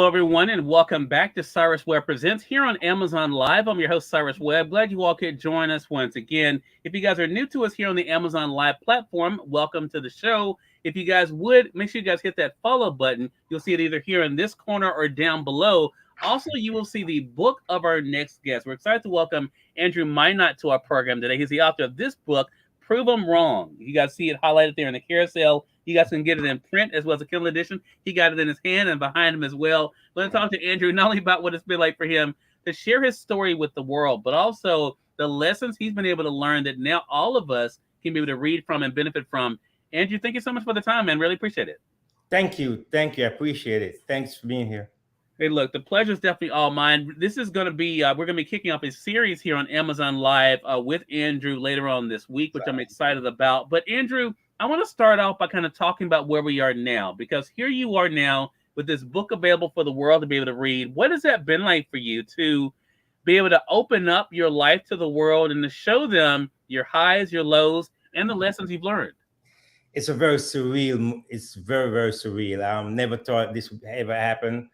Hello, everyone, and welcome back to Cyrus Webb Presents here on Amazon Live. I'm your host, Cyrus Webb. Glad you all could join us once again. If you guys are new to us here on the Amazon Live platform, welcome to the show. If you guys would, make sure you guys hit that follow button. You'll see it either here in this corner or down below. Also, you will see the book of our next guest. We're excited to welcome Andrew Minott to our program today. He's the author of this book, Prove 'Em Wrong. You guys see it highlighted there in the carousel. You guys can get it in print as well as a Kindle edition. He got it in his hand and behind him as well. We're going to talk to Andrew not only about what it's been like for him to share his story with the world, but also the lessons he's been able to learn that now all of us can be able to read from and benefit from. Andrew, thank you so much for the time, man. Really appreciate it. Thank you. Thank you. I appreciate it. Thanks for being here. Hey, look, the pleasure is definitely all mine. This is going to be, we're going to be kicking off a series here on Amazon Live with Andrew later on this week, which I'm excited about. But Andrew, I want to start off by kind of talking about where we are now, because here you are now with this book available for the world to be able to read. What has that been like for you to be able to open up your life to the world and to show them your highs, your lows, and the lessons you've learned? It's very, very surreal. I never thought this would ever happen.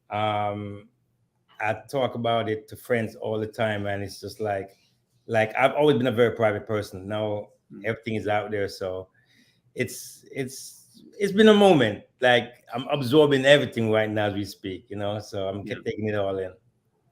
I talk about it to friends all the time, and it's just like I've always been a very private person. Now everything is out there, so it's been a moment. Like I'm absorbing everything right now as we speak, so I'm taking it all in.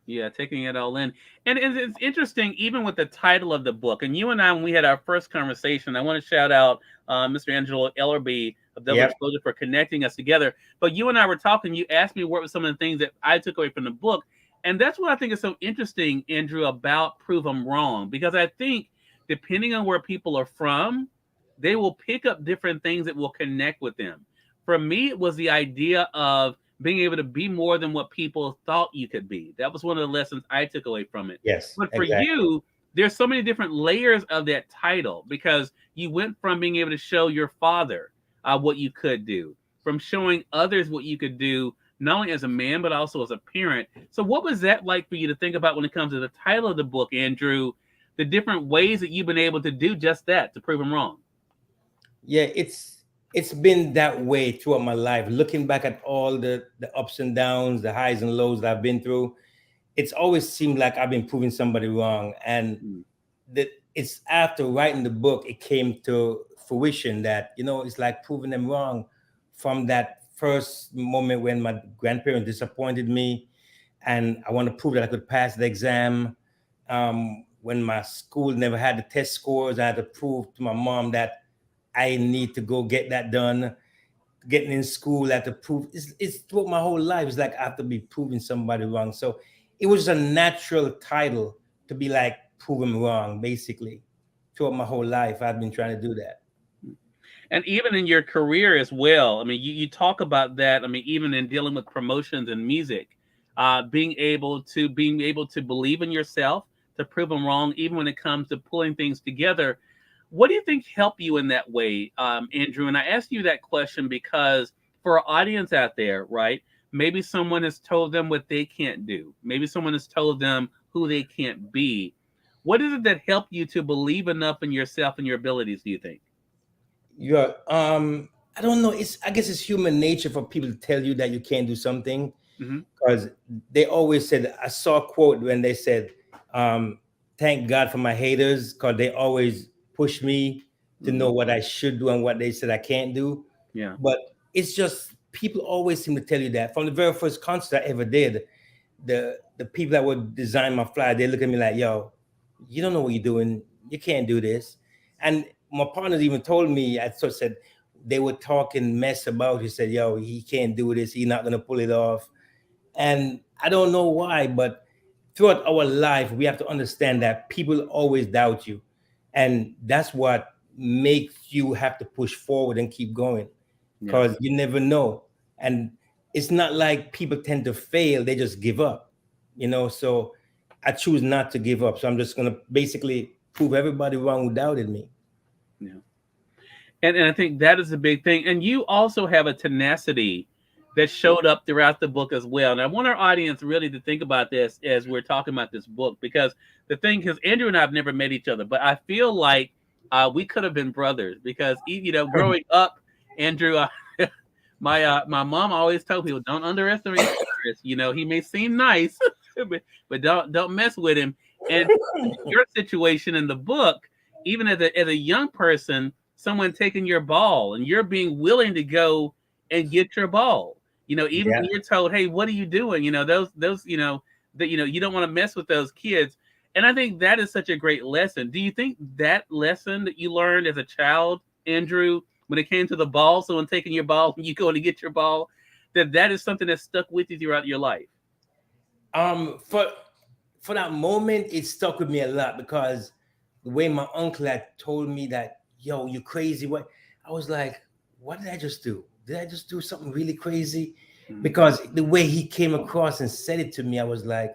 Yeah, taking it all in. And it's interesting, even with the title of the book. And you and I, when we had our first conversation, I want to shout out Mr. Angelo Ellerby of Double Exposure for connecting us together. But you and I were talking, you asked me what were some of the things that I took away from the book. And that's what I think is so interesting, Andrew, about Prove 'Em Wrong. Because I think depending on where people are from, they will pick up different things that will connect with them. For me, it was the idea of being able to be more than what people thought you could be. That was one of the lessons I took away from it. Yes. But for you, there's so many different layers of that title, because you went from being able to show your father what you could do, from showing others what you could do, not only as a man, but also as a parent. So what was that like for you to think about when it comes to the title of the book, Andrew, the different ways that you've been able to do just that, to prove them wrong? Yeah, it's been that way throughout my life. Looking back at all the ups and downs, the highs and lows that I've been through, it's always seemed like I've been proving somebody wrong. And it's after writing the book, it came to fruition that, it's like proving them wrong from that first moment when my grandparents disappointed me. And I want to prove that I could pass the exam. When my school never had the test scores, I had to prove to my mom that I need to go get that done. Getting in school, I had to prove. It's throughout my whole life. It's like I have to be proving somebody wrong. So it was a natural title to be like proving wrong, basically. Throughout my whole life, I've been trying to do that. And even in your career as well. I mean, you talk about that. I mean, even in dealing with promotions and music, being able to believe in yourself, to prove them wrong, even when it comes to pulling things together. What do you think helped you in that way, Andrew? And I ask you that question because for our audience out there, right, maybe someone has told them what they can't do. Maybe someone has told them who they can't be. What is it that helped you to believe enough in yourself and your abilities, do you think? Yeah, I don't know. I guess it's human nature for people to tell you that you can't do something, because they always said, I saw a quote when they said, thank God for my haters, because they always push me to know what I should do and what they said I can't do. Yeah. But it's just people always seem to tell you that. From the very first concert I ever did, the people that would design my flyer, they look at me like, yo, you don't know what you're doing. You can't do this. And my partners even told me, I sort of said, they were talking mess about, he said, yo, he can't do this. He's not going to pull it off. And I don't know why, but throughout our life, we have to understand that people always doubt you. And that's what makes you have to push forward and keep going, because you never know. And it's not like people tend to fail. They just give up, so I choose not to give up. So I'm just going to basically prove everybody wrong who doubted me. Yeah. And I think that is a big thing. And you also have a tenacity that showed up throughout the book as well. And I want our audience really to think about this as we're talking about this book, because the thing is, Andrew and I have never met each other, but I feel like we could have been brothers, because, growing up, Andrew, My mom always told people don't underestimate Cyrus. You know, he may seem nice, but don't mess with him. And your situation in the book, even as a young person, someone taking your ball and you're being willing to go and get your ball. You know, even Yeah. when you're told, "Hey, what are you doing?" You know, those you know that you don't want to mess with those kids. And I think that is such a great lesson. Do you think that lesson that you learned as a child, Andrew, when it came to the ball, someone taking your ball and you go to get your ball, that is something that stuck with you throughout your life? For that moment, it stuck with me a lot because the way my uncle had told me that, yo, you crazy. What I was like, what did I just do? Did I just do something really crazy? Mm. Because the way he came across and said it to me, I was like,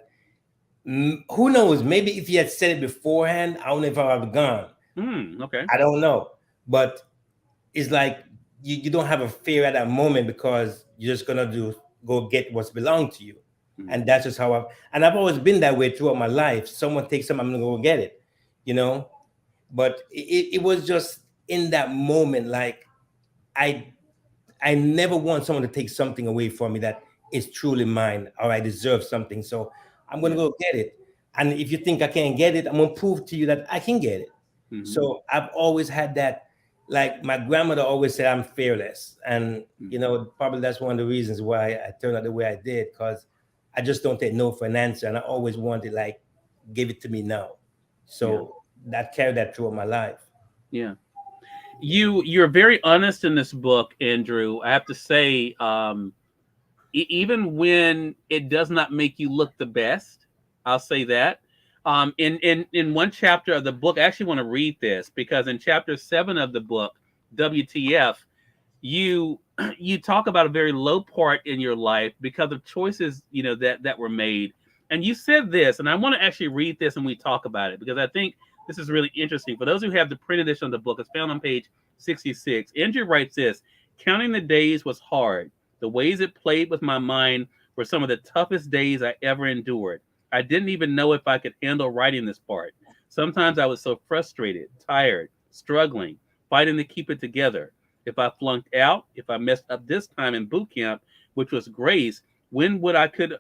who knows? Maybe if he had said it beforehand, I don't know if I would have gone. Okay. I don't know. But it's like you don't have a fear at that moment because you're just gonna go get what's belong to you. Mm. And that's just how I've always been that way throughout my life. Someone takes something, I'm gonna go get it, you know. But it was just in that moment, like I I never want someone to take something away from me that is truly mine or I deserve something. So I'm gonna Yeah. go get it. And if you think I can't get it, I'm gonna prove to you that I can get it. Hmm. So I've always had that. Like my grandmother always said, I'm fearless, and Hmm. probably that's one of the reasons why I turned out the way I did, because I just don't take no for an answer, and I always wanted like, give it to me now. Yeah. So that carried that throughout my life. Yeah. You're very honest in this book, Andrew. I have to say, even when it does not make you look the best, I'll say that. In one chapter of the book, I actually want to read this because in chapter 7 of the book, WTF, you you talk about a very low part in your life because of choices that were made. And you said this, and I want to actually read this and we talk about it because I think this is really interesting. For those who have the print edition of the book, it's found on page 66. Andrew writes this: counting the days was hard. The ways it played with my mind were some of the toughest days I ever endured. I didn't even know if I could handle writing this part. Sometimes I was so frustrated, tired, struggling, fighting to keep it together. If I flunked out, if I messed up this time in boot camp, which was grace, when I could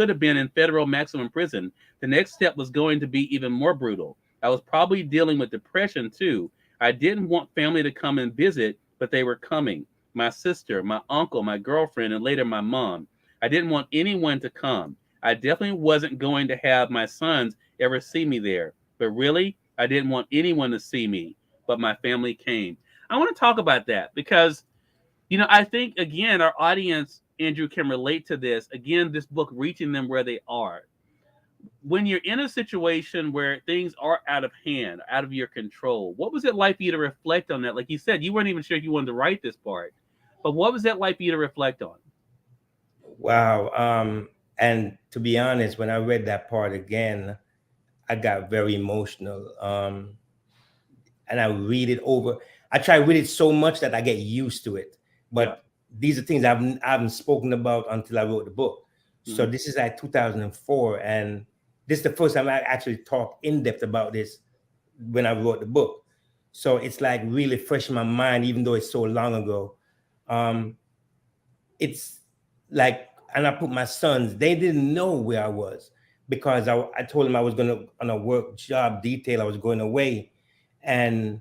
have been in federal maximum prison, the next step was going to be even more brutal. I was probably dealing with depression too. I didn't want family to come and visit, but they were coming. My sister, my uncle, my girlfriend, and later my mom. I didn't want anyone to come. I definitely wasn't going to have my sons ever see me there. But really, I didn't want anyone to see me. But my family came. I want to talk about that because, I think, again, our audience, Andrew, can relate to this. Again, this book reaching them where they are. When you're in a situation where things are out of hand, out of your control, what was it like for you to reflect on that? Like you said, you weren't even sure if you wanted to write this part, but what was that like for you to reflect on? Wow. And to be honest, when I read that part again, I got very emotional. And I read it over. I try to read it so much that I get used to it. Yeah. But these are things I haven't spoken about until I wrote the book. So Hmm. this is like 2004, and this is the first time I actually talked in depth about this when I wrote the book. So it's like really fresh in my mind, even though it's so long ago. Um, it's like, and I put my sons, they didn't know where I was because I told them I was going to on a work job detail. I was going away, and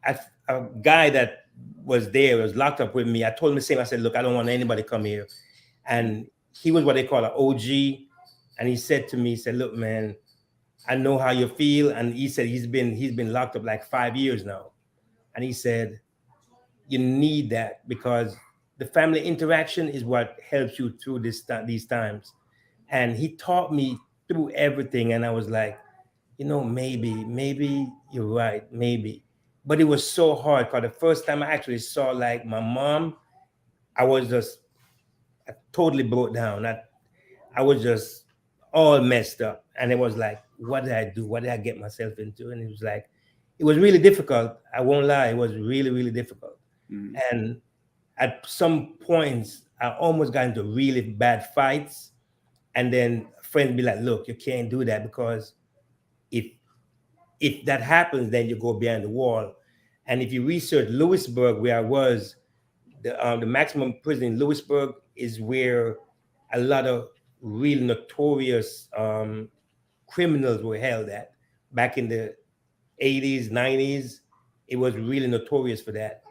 I, a guy that was there was locked up with me. I told him the same. I said, "Look, I don't want anybody to come here." And he was what they call an OG, and he said to me, he said, "Look, man, I know how you feel." And he said he's been locked up like 5 years now, and he said, "You need that because the family interaction is what helps you through these times." And he taught me through everything, and I was like, maybe you're right, maybe. But it was so hard because the first time I actually saw like my mom, I was just I totally broke down. I was just all messed up. And it was like, what did I do? What did I get myself into? And it was like, it was really difficult. I won't lie. It was really, really difficult. Hmm. And at some points, I almost got into really bad fights. And then friends be like, look, you can't do that because if if that happens, then you go behind the wall. And if you research Lewisburg, where I was, The maximum prison in Lewisburg is where a lot of real notorious criminals were held at back in the 80s, 90s. It was really notorious for that.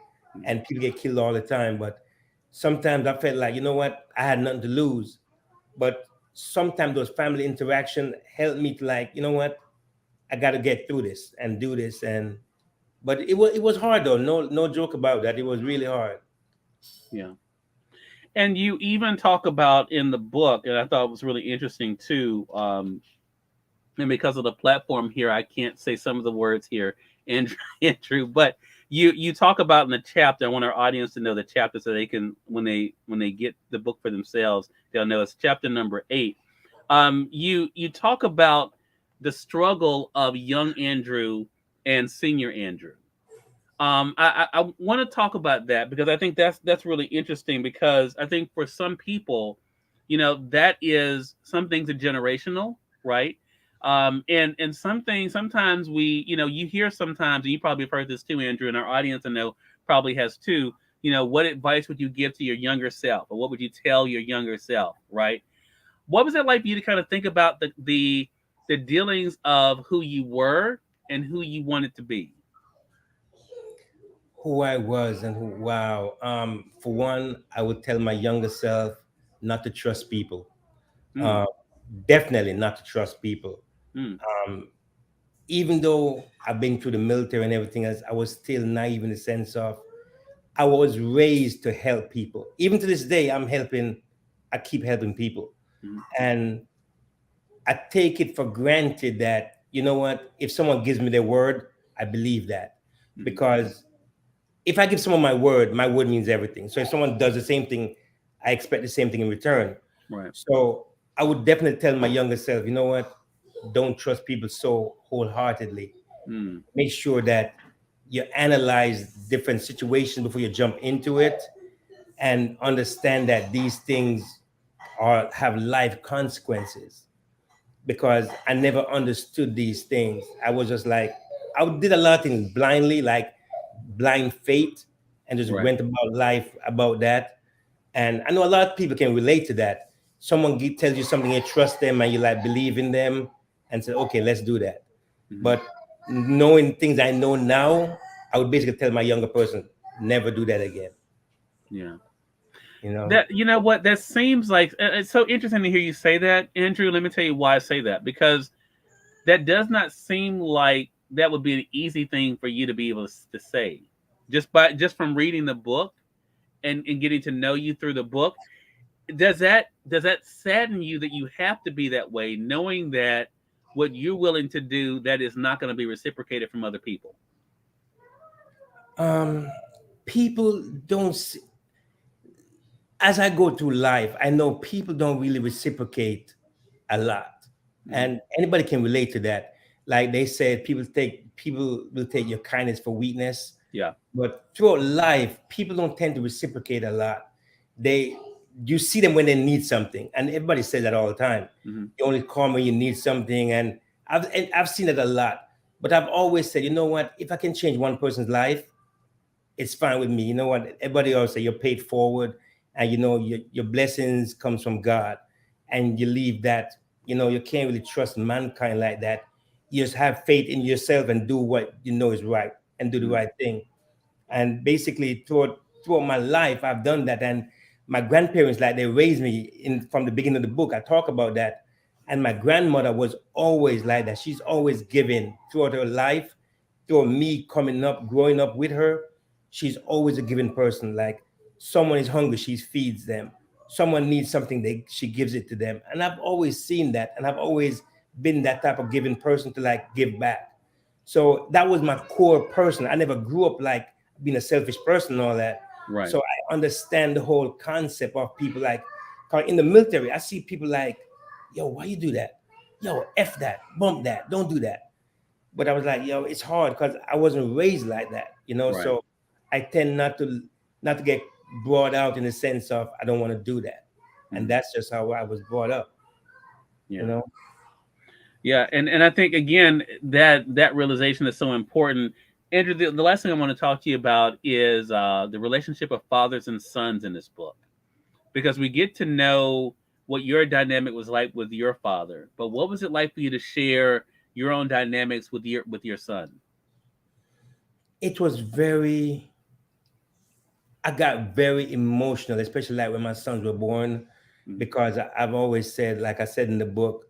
And people get killed all the time. But sometimes I felt like, you know what, I had nothing to lose. But sometimes those family interaction helped me to like, you know what, I got to get through this and do this. And but it was hard though. No joke about that. It was really hard. Yeah. And you even talk about in the book, and I thought it was really interesting too. And because of the platform here, I can't say some of the words here, Andrew. Andrew, but you talk about in the chapter. I want our audience to know the chapter so they can when they get the book for themselves, they'll know it's chapter number 8. You talk about the struggle of young Andrew and senior Andrew. I want to talk about that because I think that's really interesting because I think for some people, that is some things are generational, right? And some things sometimes you hear sometimes, and you probably have heard this too, Andrew, and our audience I know probably has too. What advice would you give to your younger self, or what would you tell your younger self, right? What was it like for you to kind of think about the dealings of who you were and who you wanted to be? Who I was and who, wow. For one, I would tell my younger self not to trust people. Mm, Uh, Definitely not to trust people. mm, Um, Even though I've been through the military and everything else, I was still naive in the sense of I was raised to help people. Even to this day, I keep helping people. mm, And I take it for granted that, you know what, if someone gives me their word, I believe that. mm. Because if I give someone my word means everything. So if someone does the same thing, I expect the same thing in return. Right. So I would definitely tell my younger self, you know what, don't trust people so wholeheartedly. Mm, Make sure that you analyze different situations before you jump into it and understand that these things are have life consequences because I never understood these things. I was just like, I did a lot of things blindly, like blind faith, and just right. went about life about that. And I know a lot of people can relate to that. Someone tells you something, you trust them, and you like believe in them, and say, okay, let's do that. Hmm. But knowing things I know now, I would basically tell my younger person, never do that again. Yeah. You know? That what that seems like it's so interesting to hear you say that, Andrew. Let me tell you why I say that because that does not seem like that would be an easy thing for you to be able to say just from reading the book and getting to know you through the book. Does that sadden you that you have to be that way, knowing that what you're willing to do that is not going to be reciprocated from other people? Um, People don't. As I go through life, I know people don't really reciprocate a lot, Mm, and anybody can relate to that. Like they said, people will take your kindness for weakness, yeah. but throughout life, people don't tend to reciprocate a lot. They You see them when they need something, and everybody says that all the time. Hmm. You only call when you need something, and I've seen it a lot. But I've always said, you know what? If I can change one person's life, it's fine with me. You know what? Everybody else say you're paid forward, and you know your blessings comes from God, and you leave that. You know you can't really trust mankind like that. You just have faith in yourself and do what you know is right and do the Mm, right thing. And basically throughout my life I've done that. And my grandparents, like, they raised me in from the beginning of the book. I talk about that. And my grandmother was always like that. She's always given throughout her life. Through me coming up, growing up with her, she's always a giving person. Like, someone is hungry, she feeds them. Someone needs something, she gives it to them. And I've always seen that, and I've always been that type of giving person to like give back. So that was my core person. I never grew up like being a selfish person and all that. right. So I understand the whole concept of people like, 'cause in the military, I see people like, yo, why you do that? Yo, F that, bump that, don't do that. But I was like, yo, it's hard because I wasn't raised like that, you know. Right. So I tend not to get brought out in the sense of I don't want to do that. And Mm, that's just how I was brought up, you yeah. know. Yeah, and I think again that realization is so important. Andrew, the last thing I want to talk to you about is the relationship of fathers and sons in this book, because we get to know what your dynamic was like with your father. But what was it like for you to share your own dynamics with your son? It was very, I got very emotional, especially like when my sons were born, Mm, because I've always said, like I said in the book,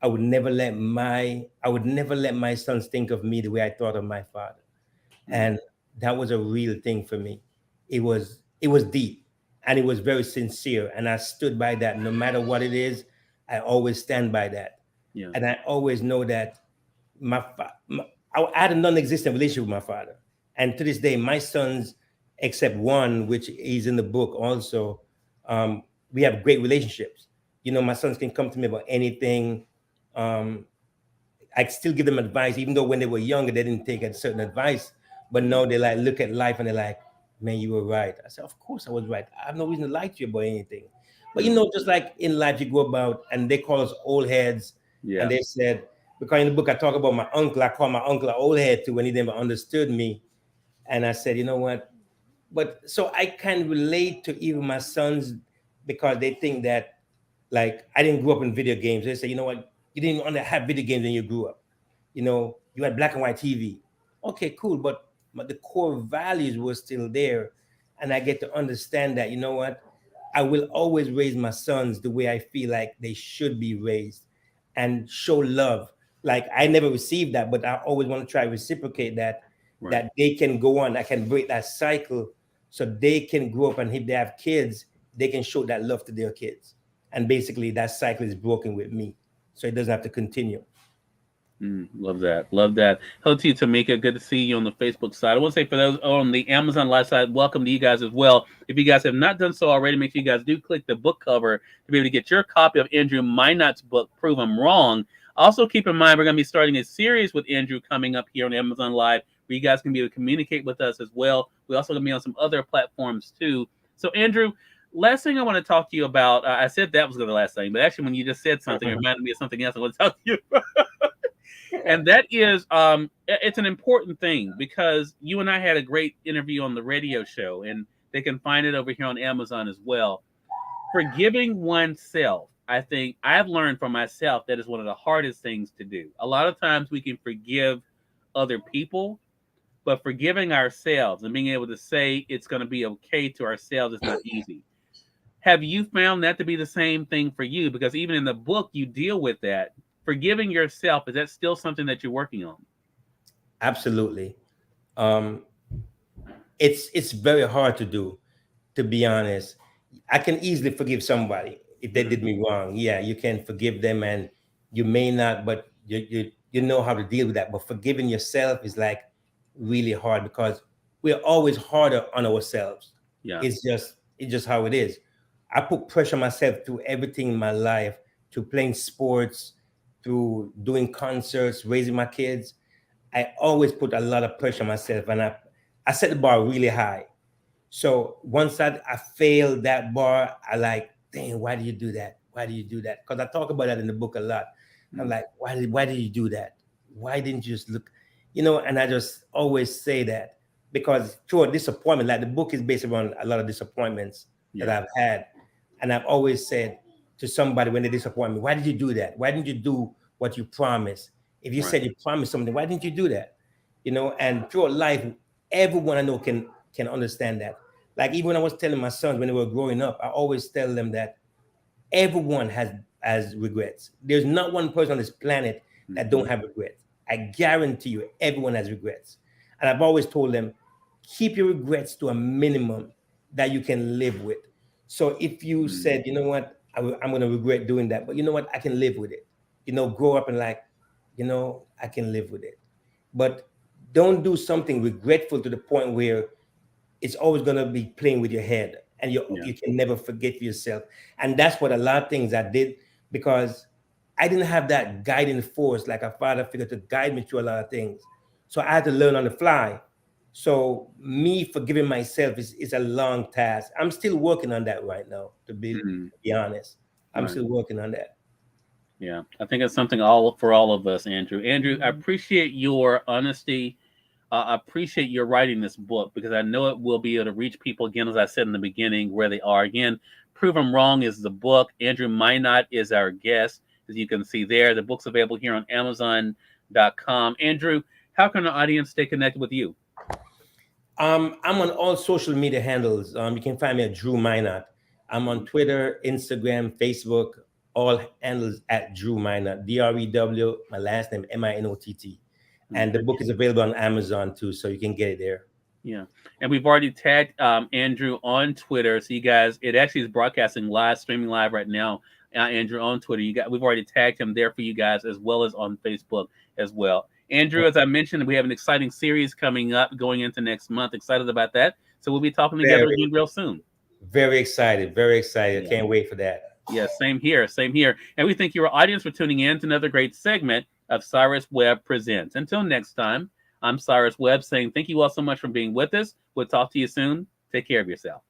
I would never let my sons think of me the way I thought of my father. mm, And that was a real thing for me. It was deep, and it was very sincere, and I stood by that. No matter what it is, I always stand by that. yeah. And I always know that I had a non-existent relationship with my father, and to this day, my sons, except one, which is in the book also, um, we have great relationships. My sons can come to me about anything. Um, I still give them advice, even though when they were younger, they didn't take a certain advice. But Mm, now they like look at life and they're like, "Man, you were right." I said, "Of course I was right. I have no reason to lie to you about anything." But mm, just like in life, you go about, and they call us old heads, and yeah. they said, because in the book I talk about my uncle, I call my uncle an old head too when he never understood me, and I said, you know what? But so I can relate to even my sons, because they think that, like, I didn't grow up in video games. They say, you know what? You didn't want to have video games when you grew up. You had black and white TV. Okay, cool, but the core values were still there, and I get to understand that. You know what? I will always raise my sons the way I feel like they should be raised, and show love. Like, I never received that, but I always want to try to reciprocate that. Right. That they can go on. I can break that cycle, so they can grow up, and if they have kids, they can show that love to their kids. And basically, that cycle is broken with me, so it doesn't have to continue. Love that. Love that. Hello to you, Tamika. Good to see you on the Facebook side. I want to say for those on the Amazon Live side, welcome to you guys as well. If you guys have not done so already, make sure you guys do click the book cover to be able to get your copy of Andrew Minott's book, Prove I'm Wrong. Also, keep in mind, we're going to be starting a series with Andrew coming up here on Amazon Live where you guys can be able to communicate with us as well. We're also going to be on some other platforms too. So, Andrew, last thing I want to talk to you about, I said that was going to be the last thing, but actually, when you just said something, it reminded me of something else I want to talk to you about. And that is it's an important thing because you and I had a great interview on the radio show, and they can find it over here on Amazon as well. Forgiving oneself, I think I've learned for myself that is one of the hardest things to do. A lot of times we can forgive other people, but forgiving ourselves and being able to say it's going to be okay to ourselves is not easy. Have you found that to be the same thing for you? Because even in the book, you deal with that. Forgiving yourself, is that still something that you're working on? Absolutely. Um, it's very hard to do, to be honest. I can easily forgive somebody if they Mm, did me wrong. Yeah, you can forgive them, and you may not, but you know how to deal with that. But forgiving yourself is like really hard, because we're always harder on ourselves. yeah, It's just how it is. I put pressure on myself through everything in my life, through playing sports, through doing concerts, raising my kids. I always put a lot of pressure on myself, and I set the bar really high. So once I failed that bar, I like, dang, why do you do that? Why do you do that? Because I talk about that in the book a lot. I'm mm, like, why did you do that? Why didn't you just look, And I just always say that, because through a disappointment, like the book is based around a lot of disappointments that yeah, I've had. And I've always said to somebody when they disappoint me, why did you do that? Why didn't you do what you promised? If you right, said you promised something, why didn't you do that? And throughout life, everyone I know can understand that. Like, even when I was telling my sons when they were growing up, I always tell them that everyone has regrets. There's not one person on this planet that hmm, don't have regrets. I guarantee you, everyone has regrets. And I've always told them, keep your regrets to a minimum that you can live with. So if you mm, said, you know what, I'm going to regret doing that, but you know what, I can live with it. Grow up and like, I can live with it. But don't do something regretful to the point where it's always going to be playing with your head, and you yeah, you can never forget yourself. And that's what a lot of things I did, because I didn't have that guiding force like a father figure to guide me through a lot of things. So I had to learn on the fly. So me forgiving myself is a long task. I'm still working on that right now, mm, to be honest. I'm right, still working on that. yeah. I think it's something all for all of us, Andrew. Andrew, I appreciate your honesty. I appreciate your writing this book because I know it will be able to reach people again, as I said in the beginning, where they are. Again, Prove 'Em Wrong is the book. Andrew Minott is our guest, as you can see there. The book's available here on Amazon.com. Andrew, how can our audience stay connected with you? I'm on all social media handles. You can find me at Drew Minott. I'm on Twitter, Instagram, Facebook, all handles at Drew Minott. DREW, my last name, MINOTT. And the book is available on Amazon too, so you can get it there. Yeah. And we've already tagged Andrew on Twitter. So you guys, it actually is broadcasting live, streaming live right now. Andrew on Twitter. We've already tagged him there for you guys, as well as on Facebook as well. Andrew, as I mentioned, we have an exciting series coming up going into next month. Excited about that. So we'll be talking together again real soon. Very excited. Very excited. Yeah. Can't wait for that. Yeah, same here. Same here. And we thank your audience for tuning in to another great segment of Cyrus Webb Presents. Until next time, I'm Cyrus Webb saying thank you all so much for being with us. We'll talk to you soon. Take care of yourself.